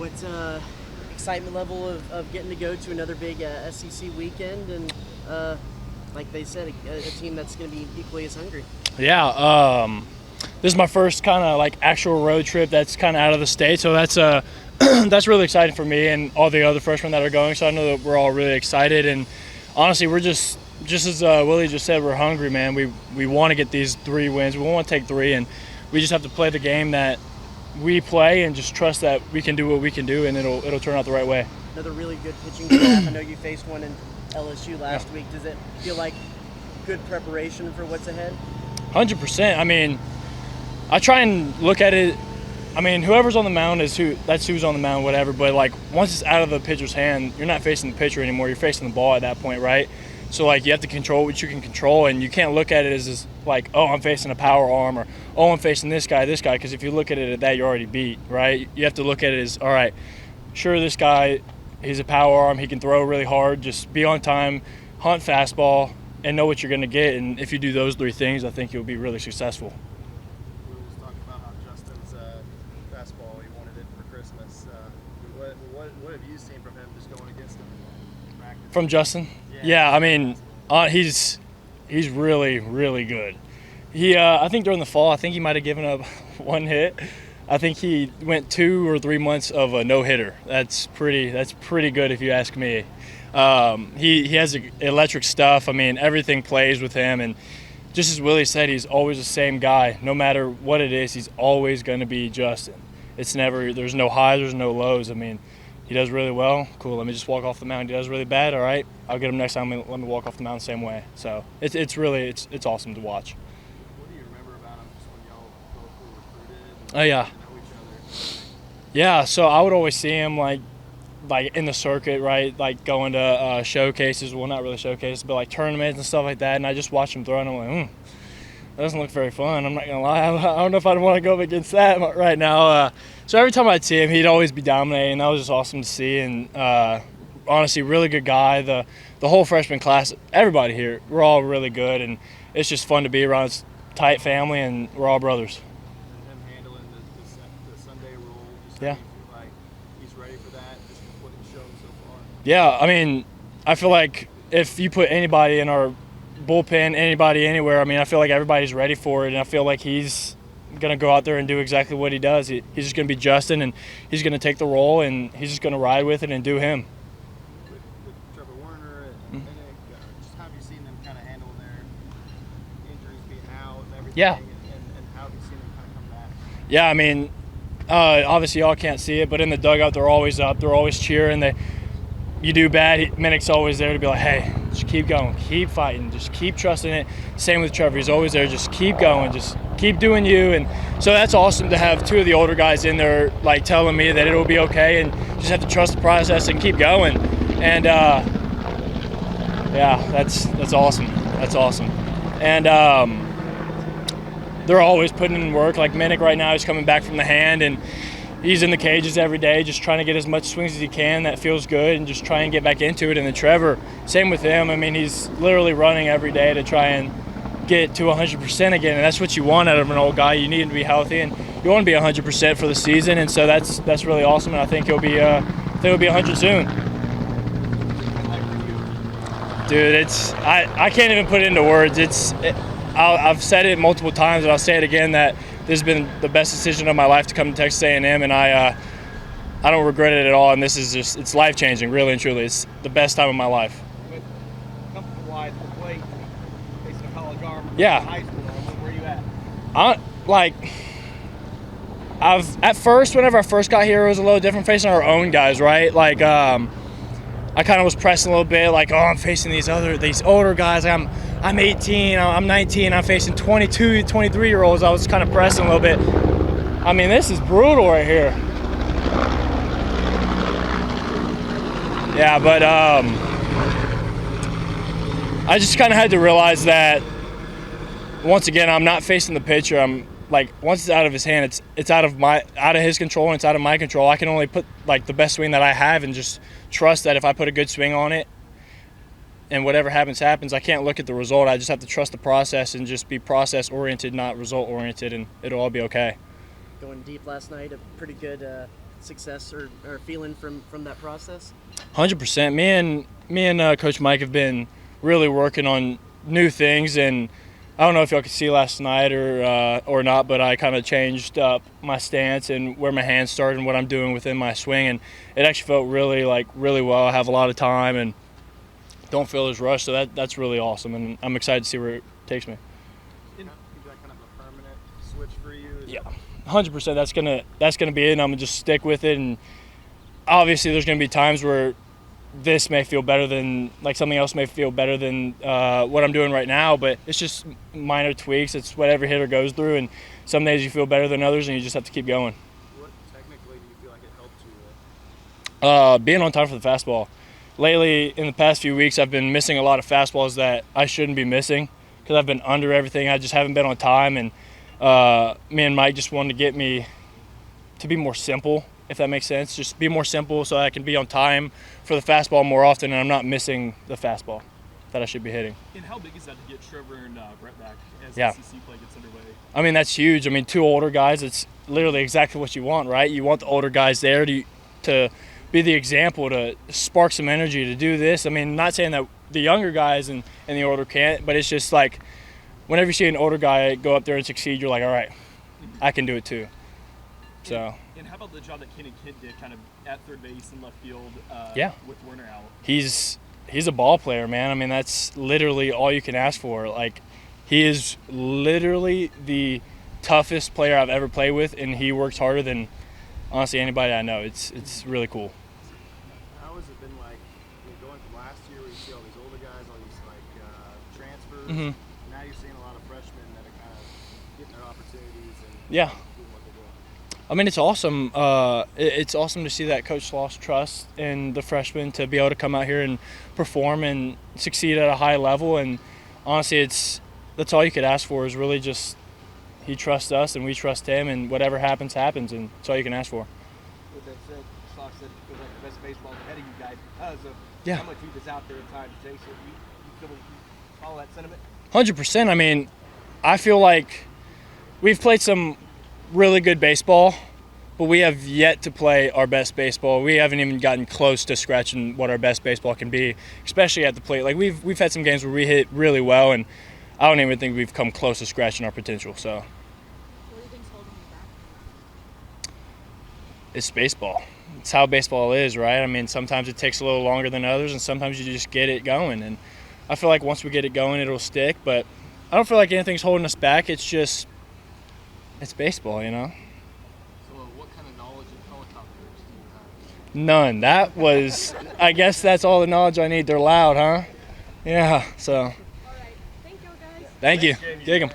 What's excitement level of getting to go to another big SEC weekend and like they said, a team that's going to be equally as hungry? Yeah, this is my first kind of like actual road trip that's kind of out of the state, so that's that's really exciting for me and all the other freshmen that are going. So I know that we're all really excited, and honestly, we're just as Willie just said, we're hungry, man. We want to get these 3 wins. We want to take 3, and we just have to play the game that we play and just trust that we can do what we can do, and it'll turn out the right way. Another really good pitching staff. I know you faced one in LSU last week. Does it feel like good preparation for what's ahead? 100%. I mean, I try and look at it. I mean, whoever's on the mound that's who's on the mound, whatever. But like once it's out of the pitcher's hand, you're not facing the pitcher anymore. You're facing the ball at that point, right? So like you have to control what you can control, and you can't look at it as like, oh, I'm facing a power arm, or oh, I'm facing this guy, because if you look at it at that, you're already beat, right? You have to look at it as, all right, sure, this guy, he's a power arm, he can throw really hard, just be on time, hunt fastball, and know what you're going to get. And if you do those 3 things, I think you'll be really successful. We were just talking about how Justin's fastball, he wanted it for Christmas. What have you seen from him just going against him in practice? From Justin? Yeah, I mean, he's really, really good. I think during the fall, I think he might have given up 1 hit. I think he went 2 or 3 months of a no-hitter. That's pretty good if you ask me. He has electric stuff. I mean, everything plays with him, and just as Willie said, he's always the same guy. No matter what it is, he's always going to be Justin. There's no highs, there's no lows. I mean, he does really well. Cool, let me just walk off the mound. He does really bad. All right, I'll get him next time. Let me walk off the mound the same way. So it's awesome to watch. What do you remember about him just when y'all both were recruited? Oh yeah. Know each other? Yeah, so I would always see him like in the circuit, right? Like going to showcases. Well, not really showcases, but like tournaments and stuff like that. And I just watch him throw, and I'm like, that doesn't look very fun. I'm not gonna lie. I don't know if I'd want to go up against that right now. So every time I'd see him, he'd always be dominating. That was just awesome to see. And honestly, really good guy. The whole freshman class, everybody here, we're all really good, and it's just fun to be around. It's a tight family, and we're all brothers. And him handling the Sunday rule. Yeah. Like he's ready for that. Just what he's shown so far. Yeah, I mean, I feel like if you put anybody in our bullpen, anybody anywhere, I mean, I feel like everybody's ready for it, and I feel like he's going to go out there and do exactly what he does. He's just going to be Justin, and he's going to take the role, and he's just going to ride with it and do him. With Trevor Warner and just how have you seen them kind of handle their injuries being out and everything? Yeah. And how have you seen them kind of come back? Yeah, I mean, obviously y'all can't see it, but in the dugout, they're always up. They're always cheering. You do bad, Minnick's always there to be like, hey, just keep going, keep fighting, just keep trusting it. Same with Trevor, he's always there, just keep going, just keep doing you. And so that's awesome to have 2 of the older guys in there like telling me that it'll be okay, and just have to trust the process and keep going. And yeah, that's awesome. That's awesome. And they're always putting in work. Like Minnick right now, he's coming back from the hand, and he's in the cages every day, just trying to get as much swings as he can. That feels good, and just try and get back into it. And then Trevor, same with him. I mean, he's literally running every day to try and get to 100% again, and that's what you want out of an old guy. You need him to be healthy, and you want to be 100% for the season. And so that's really awesome, and I think he'll be 100 soon. Dude, I can't even put it into words. I've said it multiple times, and I'll say it again, that this has been the best decision of my life to come to Texas A&M, and I don't regret it at all. And this is it's life-changing, really and truly. It's the best time of my life. With comfortable-wise the plate, facing a college arm. Yeah. High school, where are you at? Whenever I first got here, it was a little different facing our own guys, right? Like I kind of was pressing a little bit, like, oh, I'm facing these older guys. I'm 18, I'm 19, I'm facing 22, 23-year-olds. I was kind of pressing a little bit. I mean, this is brutal right here. Yeah, but I just kind of had to realize that, once again, I'm not facing the pitcher. I'm like, once it's out of his hand, it's out of his control, and it's out of my control. I can only put like the best swing that I have, and just trust that if I put a good swing on it, and whatever happens. I can't look at the result. I just have to trust the process and just be process-oriented, not result-oriented, and it'll all be okay. Going deep last night, a pretty good success or feeling from that process? 100%. Me and Coach Mike have been really working on new things, and I don't know if y'all could see last night or not, but I kind of changed up my stance and where my hands start and what I'm doing within my swing, and it actually felt really well. I have a lot of time and don't feel as rushed, so that's really awesome, and I'm excited to see where it takes me. Is that kind of a permanent switch for you? Yeah, 100%. That's gonna be it, and I'm gonna just stick with it. And obviously, there's gonna be times where this may feel better than something else may feel better than what I'm doing right now, but it's just minor tweaks. It's what every hitter goes through, and some days you feel better than others, and you just have to keep going. What technically do you feel like it helped you with? Being on time for the fastball. Lately, in the past few weeks, I've been missing a lot of fastballs that I shouldn't be missing because I've been under everything. I just haven't been on time, and me and Mike just wanted to get me to be more simple, if that makes sense. Just be more simple so I can be on time for the fastball more often, and I'm not missing the fastball that I should be hitting. And how big is that to get Trevor and Brett back as Yeah. the SEC play gets underway? I mean, that's huge. I mean, 2 older guys, it's literally exactly what you want, right? You want the older guys there to be the example, to spark some energy, to do this. I mean, not saying that the younger guys and the older can't, but it's just like whenever you see an older guy go up there and succeed, you're like, all right, I can do it too. So. And how about the job that Kenny Kidd did kind of at third base and left field with Werner out? He's a ball player, man. I mean, that's literally all you can ask for. Like, he is literally the toughest player I've ever played with, and he works harder than honestly anybody I know. It's really cool. How has it been going from last year where you see all these older guys, all these transfers? Mm-hmm. Now you're seeing a lot of freshmen that are kind of getting their opportunities and Yeah. doing what they're doing. I mean, it's awesome. It's awesome to see that Coach Sloss trust in the freshmen to be able to come out here and perform and succeed at a high level. And honestly, that's all you could ask for is really just he trusts us and we trust him, and whatever happens, happens, and that's all you can ask for. With that said, Sox said he feels like the best baseball ahead of you guys because of Yeah. how much he was out there at times. Jace, you follow that sentiment? 100%. I mean, I feel like we've played some really good baseball, but we have yet to play our best baseball. We haven't even gotten close to scratching what our best baseball can be, especially at the plate. Like we've had some games where we hit really well, and I don't even think we've come close to scratching our potential. So What do you think's holding you back? it's baseball. It's how baseball is, right? I mean, sometimes it takes a little longer than others, and sometimes you just get it going. And I feel like once we get it going, it'll stick. But I don't feel like anything's holding us back. It's baseball, you know? So, what kind of knowledge of helicopters do you have? None. That was, I guess that's all the knowledge I need. They're loud, huh? Yeah, so. All right. Thank you, guys. Thank you. Dig 'em.